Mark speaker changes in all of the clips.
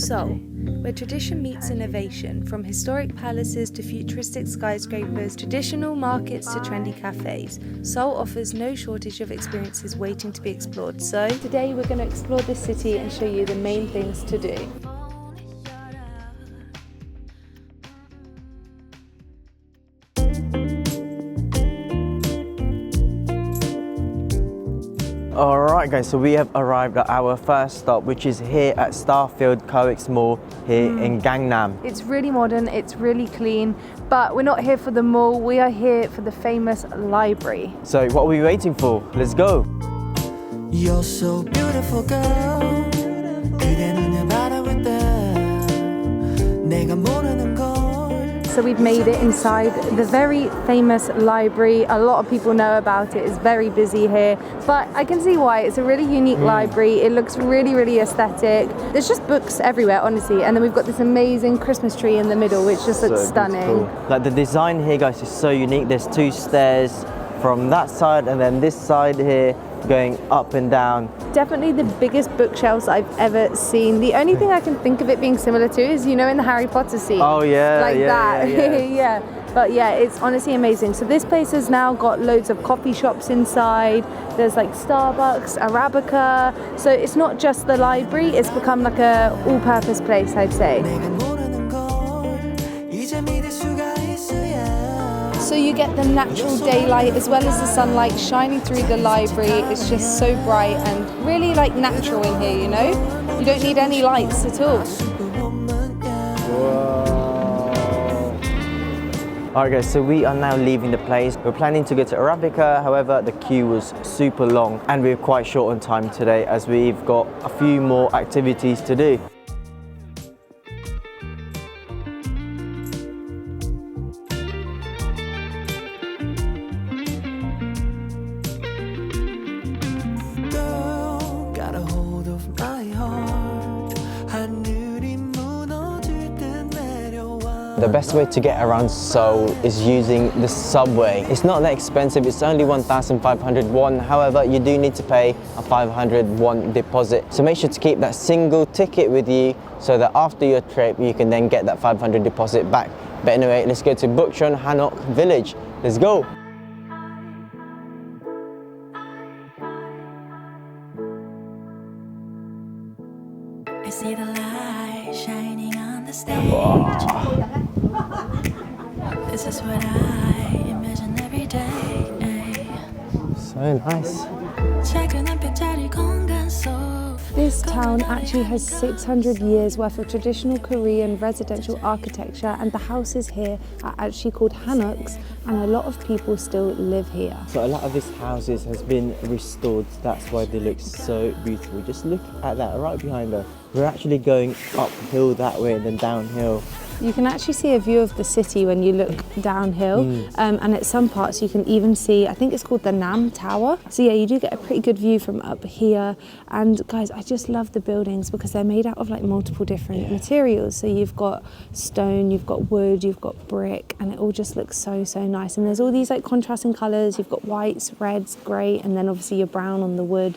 Speaker 1: Seoul, where tradition meets innovation, from historic palaces to futuristic skyscrapers, traditional markets to trendy cafes. Seoul offers no shortage of experiences waiting to be explored. So today we're going to explore this city and show you the main things to do.
Speaker 2: Alright guys, so we have arrived at our first stop, which is here at Starfield Co-X Mall here in Gangnam.
Speaker 1: It's really modern, it's really clean, but we're not here for the mall, we are here for the famous library.
Speaker 2: So what are we waiting for? Let's go!
Speaker 3: You're so beautiful girl.
Speaker 1: So we've made it inside the very famous library. A lot of people know about it. It's very busy here, but I can see why. It's a really unique library. It looks really, really aesthetic. There's just books everywhere, honestly. And then we've got this amazing Christmas tree in the middle, which just looks stunning.
Speaker 2: Beautiful. Like the design here, guys, is so unique. There's two stairs from that side and then this side here going up and down.
Speaker 1: Definitely the biggest bookshelves I've ever seen. The only thing I can think of it being similar to is, you know, in the Harry Potter scene.
Speaker 2: Oh yeah,
Speaker 1: like that.
Speaker 2: Yeah.
Speaker 1: Yeah. But yeah, it's honestly amazing. So this place has now got loads of coffee shops inside. There's like Starbucks, Arabica. So it's not just the library, it's become like a all-purpose place, I'd say. So you get the natural daylight as well as the sunlight shining through the library. It's just so bright and really like natural in here, you know? You don't need any lights at all.
Speaker 2: Alright guys, so we are now leaving the place. We're planning to go to Arabica, however the queue was super long and we're quite short on time today as we've got a few more activities to do. The best way to get around Seoul is using the subway. It's not that expensive, it's only 1,500 won. However, you do need to pay a 500 won deposit. So make sure to keep that single ticket with you so that after your trip you can then get that 500 deposit back. But anyway, let's go to Bukchon Hanok Village. Let's go!
Speaker 3: I see the light shining on the stage. This is what I imagine every day.
Speaker 2: So nice.
Speaker 1: This town actually has 600 years worth of traditional Korean residential architecture, and the houses here are actually called hanoks, and a lot of people still live here.
Speaker 2: So a lot of these houses has been restored, that's why they look so beautiful. Just look at that right behind us. We're actually going uphill that way and then downhill.
Speaker 1: You can actually see a view of the city when you look downhill, and at some parts you can even see, I think it's called the Nam Tower. So yeah, you do get a pretty good view from up here. And guys, I just love the buildings because they're made out of like multiple different materials. So you've got stone, you've got wood, you've got brick, and it all just looks so, so nice. And there's all these like contrasting colours. You've got whites, reds, grey, and then obviously your brown on the wood.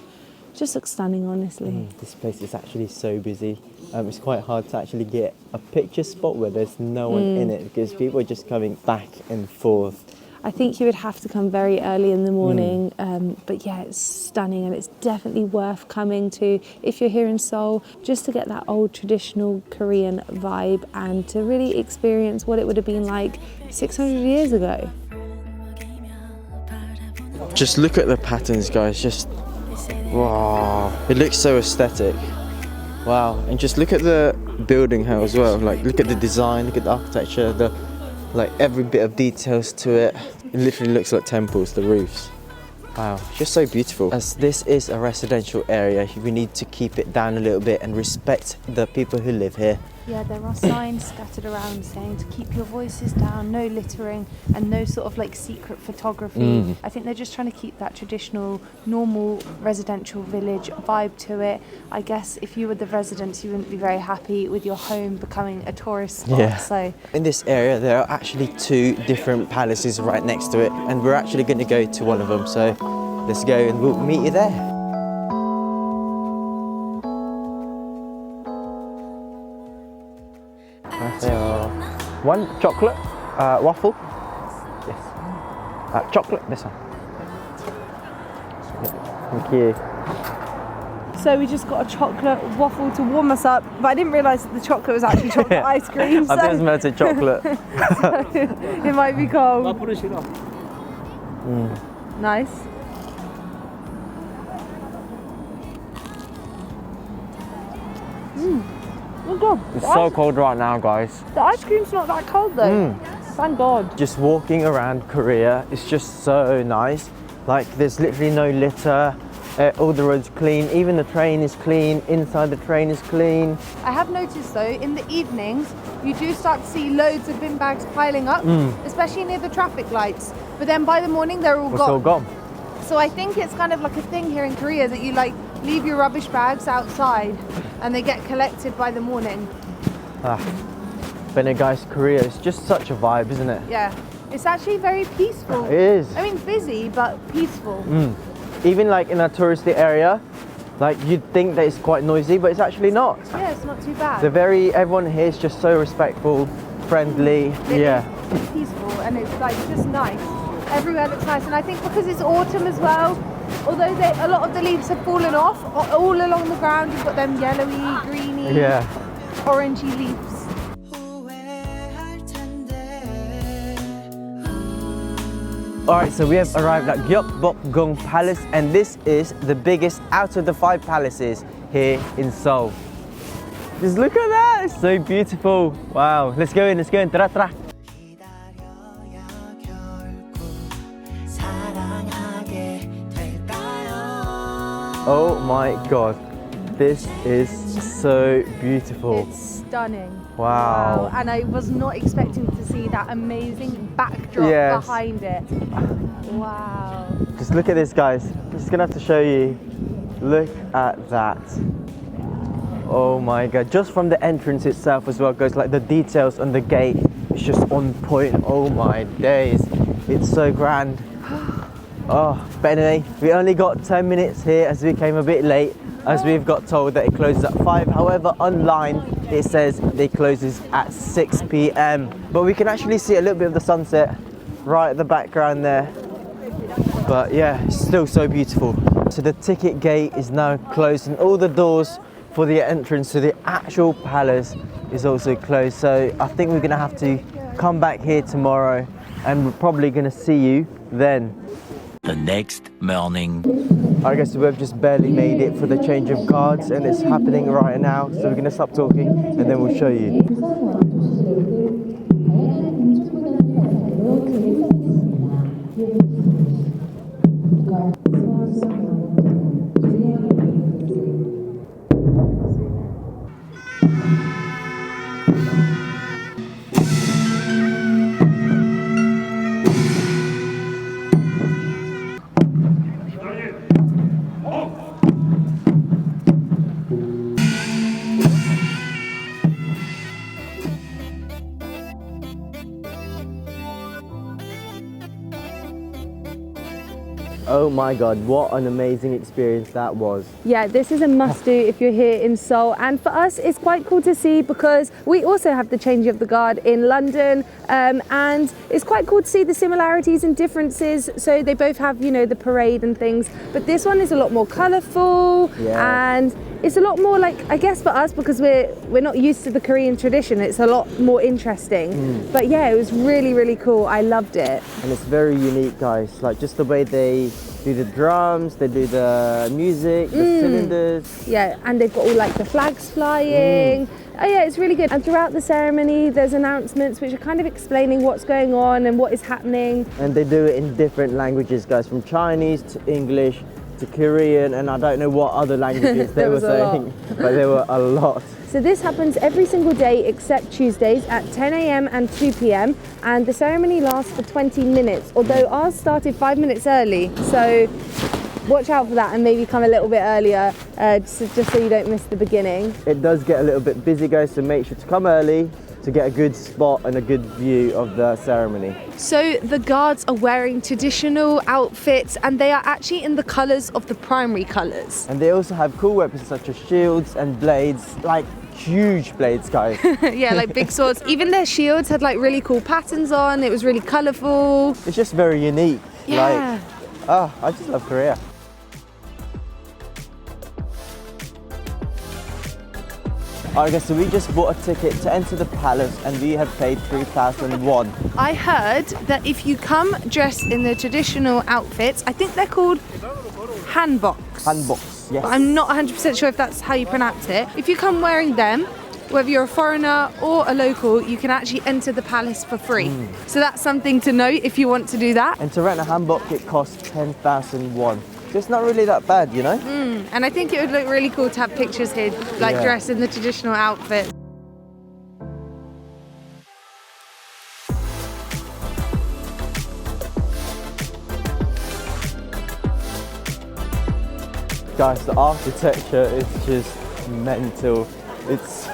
Speaker 1: Just looks stunning, honestly.
Speaker 2: This place is actually so busy. It's quite hard to actually get a picture spot where there's no one in it because people are just coming back and forth.
Speaker 1: I think you would have to come very early in the morning, but yeah, it's stunning and it's definitely worth coming to if you're here in Seoul, just to get that old traditional Korean vibe and to really experience what it would have been like 600 years ago.
Speaker 2: Just look at the patterns, guys. Just wow, it looks so aesthetic. Wow, and just look at the building here as well. Like, look at the design, look at the architecture, like every bit of details to it. It literally looks like temples, the roofs. Wow, just so beautiful. As this is a residential area, we need to keep it down a little bit and respect the people who live here.
Speaker 1: Yeah, there are signs scattered around saying to keep your voices down, no littering, and no sort of like secret photography. I think they're just trying to keep that traditional, normal residential village vibe to it. I guess if you were the residents, you wouldn't be very happy with your home becoming a tourist spot.
Speaker 2: Yeah.
Speaker 1: So
Speaker 2: in this area, there are actually 2 different palaces right next to it, and we're actually going to go to one of them. So let's go and we'll meet you there. One chocolate waffle. Yes. Chocolate, this one. Thank you.
Speaker 1: So we just got a chocolate waffle to warm us up, but I didn't realise that the chocolate was actually chocolate ice cream.
Speaker 2: I think it was meant to be chocolate.
Speaker 1: So it might be cold. Nice. Oh God.
Speaker 2: It's so cold right now, guys.
Speaker 1: The ice cream's not that cold though. Thank God.
Speaker 2: Just walking around Korea is just so nice. Like there's literally no litter. All the roads clean, even the train is clean, inside the train is clean.
Speaker 1: I have noticed though, in the evenings, you do start to see loads of bin bags piling up, especially near the traffic lights. But then by the morning, they're all
Speaker 2: It's
Speaker 1: gone.
Speaker 2: all gone.
Speaker 1: So I think it's kind of like a thing here in Korea that you like leave your rubbish bags outside and they get collected by the morning.
Speaker 2: But no, guys, Korea is just such a vibe, isn't it?
Speaker 1: Yeah, it's actually very peaceful.
Speaker 2: It is.
Speaker 1: I mean, busy, but peaceful.
Speaker 2: Even like in a touristy area, like you'd think that it's quite noisy, but it's actually not.
Speaker 1: Yeah, it's not too bad.
Speaker 2: Everyone here is just so respectful, friendly.
Speaker 1: It's peaceful and it's like just nice. Everywhere looks nice, and I think because it's autumn as well, although a lot of the leaves have fallen off, all along the ground you've got them yellowy, greeny, orangey leaves.
Speaker 2: Alright, so we have arrived at Gbong Palace, and this is the biggest out of the 5 palaces here in Seoul. Just look at that, it's so beautiful. Wow, let's go in, tra tra. Oh my God, this is so beautiful.
Speaker 1: It's stunning.
Speaker 2: Wow.
Speaker 1: And I was not expecting to see that amazing backdrop behind it. Wow.
Speaker 2: Just look at this, guys. I'm just gonna have to show you. Look at that. Oh my God. Just from the entrance itself as well, guys, like the details on the gate is just on point. Oh my days. It's so grand. Oh, but anyway, we only got 10 minutes here as we came a bit late, as we've got told that it closes at 5. However, online it says it closes at 6 p.m. But we can actually see a little bit of the sunset right at the background there. But yeah, it's still so beautiful. So the ticket gate is now closed, and all the doors for the entrance to the actual palace is also closed. So I think we're gonna have to come back here tomorrow, and we're probably gonna see you then.
Speaker 4: The next morning.
Speaker 2: I guess we've just barely made it for the change of guards, and it's happening right now. So we're gonna stop talking and then we'll show you. Oh my God, what an amazing experience that was.
Speaker 1: Yeah, this is a must do if you're here in Seoul, and for us it's quite cool to see because we also have the change of the guard in London, and it's quite cool to see the similarities and differences. So they both have, you know, the parade and things, but this one is a lot more colourful, and it's a lot more like, I guess for us, because we're not used to the Korean tradition, it's a lot more interesting. But yeah, it was really, really cool. I loved it.
Speaker 2: And it's very unique, guys. Like just the way they do the drums, they do the music, the cylinders.
Speaker 1: Yeah, and they've got all like the flags flying. Oh yeah, it's really good. And throughout the ceremony, there's announcements which are kind of explaining what's going on and what is happening.
Speaker 2: And they do it in different languages, guys, from Chinese to English to Korean, and I don't know what other languages they were saying, but there were a lot.
Speaker 1: So this happens every single day except Tuesdays at 10 a.m. and 2 p.m. and the ceremony lasts for 20 minutes, although ours started 5 minutes early. So watch out for that and maybe come a little bit earlier, just so you don't miss the beginning.
Speaker 2: It does get a little bit busy, guys, so make sure to come early to get a good spot and a good view of the ceremony.
Speaker 1: So the guards are wearing traditional outfits, and they are actually in the colours of the primary colours.
Speaker 2: And they also have cool weapons such as shields and blades. Like huge blades, guys.
Speaker 1: Yeah, like big swords. Even their shields had like really cool patterns on. It was really colourful.
Speaker 2: It's just very unique.
Speaker 1: Yeah.
Speaker 2: Like, I just love Korea. Alright guys, so we just bought a ticket to enter the palace and we have paid 3,000 won.
Speaker 1: I heard that if you come dressed in the traditional outfits, I think they're called hanboks.
Speaker 2: Hanboks, yes.
Speaker 1: But I'm not 100% sure if that's how you pronounce it. If you come wearing them, whether you're a foreigner or a local, you can actually enter the palace for free. So that's something to note if you want to do that.
Speaker 2: And to rent a hanbok, it costs 10,000 won. So it's not really that bad, you know?
Speaker 1: And I think it would look really cool to have pictures here, like dressed in the traditional outfit.
Speaker 2: Guys, the architecture is just mental. It's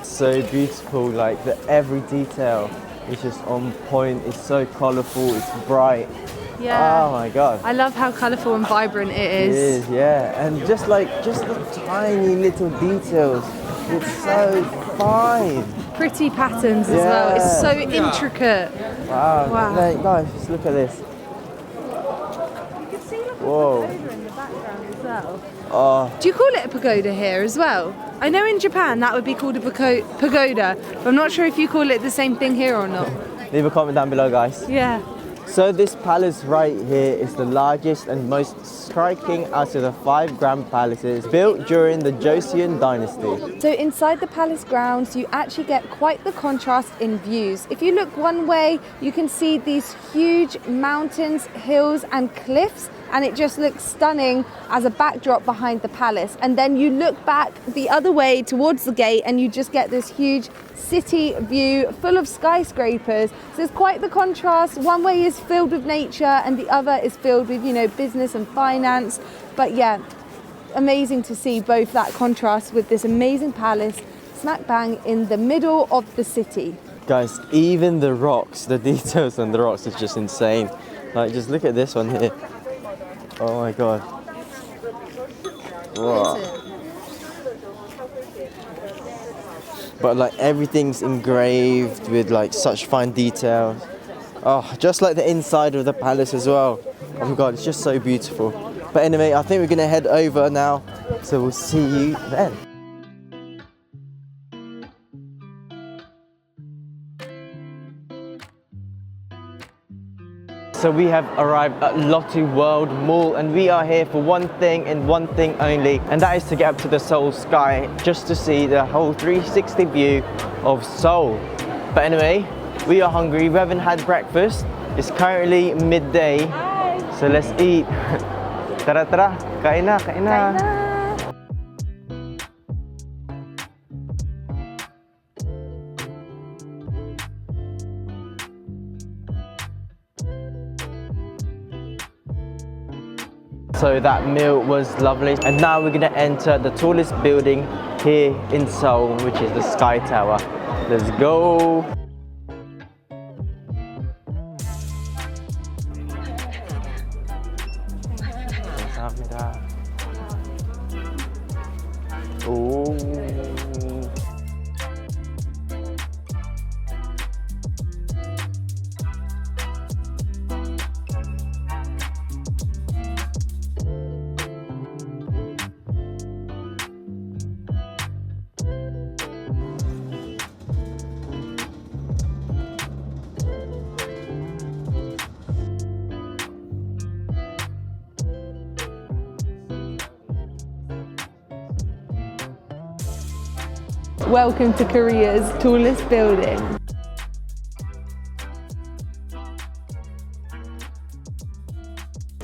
Speaker 2: so beautiful. Like every detail is just on point. It's so colourful. It's bright.
Speaker 1: Yeah.
Speaker 2: Oh my god.
Speaker 1: I love how colourful and vibrant it is.
Speaker 2: It is, yeah. And just the tiny little details. It's so fine.
Speaker 1: Pretty patterns as well. It's so intricate.
Speaker 2: Wow.
Speaker 1: Wow.
Speaker 2: Like, guys, just look at this.
Speaker 1: You can see like
Speaker 2: Whoa.
Speaker 1: a pagoda in the background as well.
Speaker 2: Oh,
Speaker 1: Do you call it a pagoda here as well? I know in Japan that would be called a pagoda, but I'm not sure if you call it the same thing here or not.
Speaker 2: leave a comment down below, guys.
Speaker 1: Yeah.
Speaker 2: So this palace right here is the largest and most striking out of the 5 grand palaces built during the Joseon dynasty.
Speaker 1: So inside the palace grounds, you actually get quite the contrast in views. If you look one way, you can see these huge mountains, hills and cliffs, and it just looks stunning as a backdrop behind the palace. And then you look back the other way towards the gate and you just get this huge city view full of skyscrapers. So there's quite the contrast. One way is filled with nature and the other is filled with, you know, business and finance. But yeah, amazing to see both that contrast with this amazing palace smack bang in the middle of the city.
Speaker 2: Guys, even the rocks, the details on the rocks is just insane. Like, just look at this one here. Oh my god. Wow. But like everything's engraved with like such fine details. Oh, just like the inside of the palace as well. Oh my god, it's just so beautiful. But anyway, I think we're gonna head over now. So we'll see you then. So we have arrived at Lotte World Mall and we are here for one thing and one thing only, and that is to get up to the Seoul Sky just to see the whole 360 view of Seoul. But anyway, we are hungry, we haven't had breakfast. It's currently midday, so let's eat. Tara tara, kain na, kain na. So that meal was lovely, and now we're gonna enter the tallest building here in Seoul, which is the Sky Tower. Let's go! Oh.
Speaker 1: Welcome to Korea's tallest building.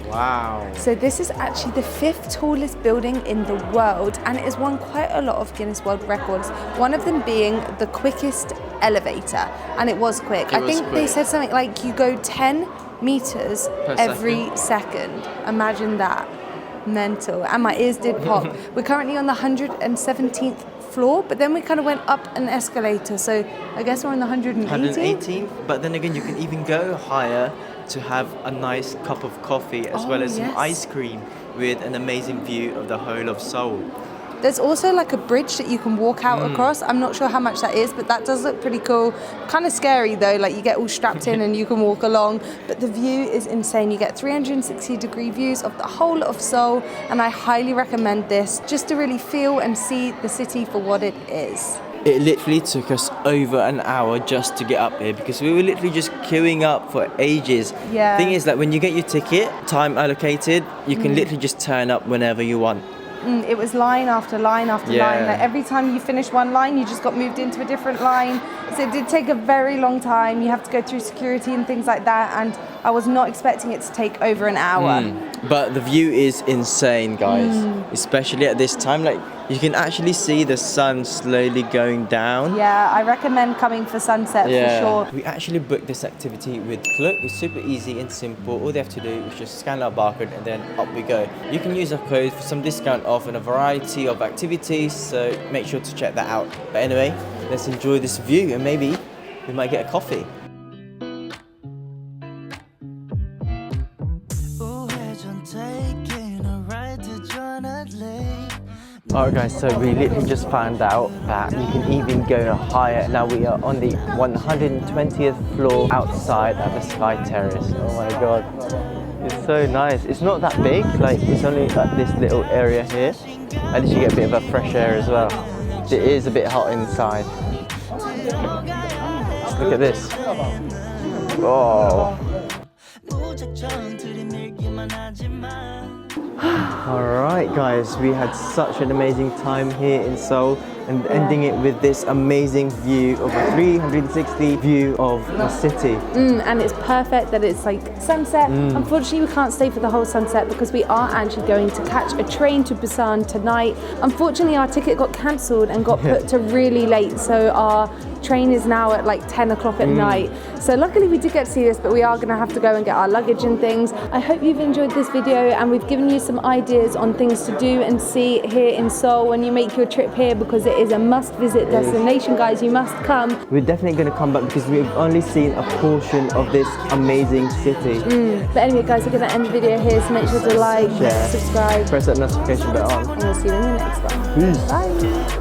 Speaker 2: Wow.
Speaker 1: So this is actually the 5th tallest building in the world, and it has won quite a lot of Guinness World Records, one of them being the quickest elevator, and it was quick. I think they said something like you go 10 meters every second. Imagine that. Mental. And my ears did pop. We're currently on the 117th floor, but then we kind of went up an escalator, so I guess we're on the 118th.
Speaker 2: 118th, but then again you can even go higher to have a nice cup of coffee as well as some ice cream with an amazing view of the whole of Seoul.
Speaker 1: There's also like a bridge that you can walk out across. I'm not sure how much that is, but that does look pretty cool. Kind of scary though, like you get all strapped in and you can walk along, but the view is insane. You get 360-degree views of the whole of Seoul, and I highly recommend this just to really feel and see the city for what it is.
Speaker 2: It literally took us over an hour just to get up here because we were literally just queuing up for ages.
Speaker 1: Yeah.
Speaker 2: Thing is, like when you get your ticket, time allocated, you can literally just turn up whenever you want.
Speaker 1: It was line after line after line. Like every time you finish one line, you just got moved into a different line. So it did take a very long time. You have to go through security and things like that. And I was not expecting it to take over an hour.
Speaker 2: But the view is insane, guys. Especially at this time, like you can actually see the sun slowly going down.
Speaker 1: Yeah, I recommend coming for sunset for sure.
Speaker 2: We actually booked this activity with Klook. It's super easy and simple. All they have to do is just scan our barcode and then up we go. You can use our code for some discount off on a variety of activities, so make sure to check that out. But anyway, let's enjoy this view and maybe we might get a coffee. Alright guys, so we literally just found out that you can even go higher. Now we are on the 120th floor outside at the Sky Terrace. Oh my god, it's so nice. It's not that big, like it's only like this little area here. At least you get a bit of a fresh air as well. It is a bit hot inside. Just look at this. Oh. Alright guys, we had such an amazing time here in Seoul and ending it with this amazing view of a 360 view of the city.
Speaker 1: And it's perfect that it's like sunset. Unfortunately, we can't stay for the whole sunset because we are actually going to catch a train to Busan tonight. Unfortunately, our ticket got cancelled and got put to really late, so our train is now at like 10 o'clock at night. So luckily we did get to see this, but we are going to have to go and get our luggage and things. I hope you've enjoyed this video and we've given you some ideas on things to do and see here in Seoul when you make your trip here, because it is a must-visit destination, guys. You must come.
Speaker 2: We're definitely going to come back because we've only seen a portion of this amazing city.
Speaker 1: But anyway, guys, we're going to end the video here, so make sure to like,
Speaker 2: share,
Speaker 1: subscribe,
Speaker 2: press that notification bell on,
Speaker 1: and we'll see you in the next one.
Speaker 2: Peace.
Speaker 1: Bye.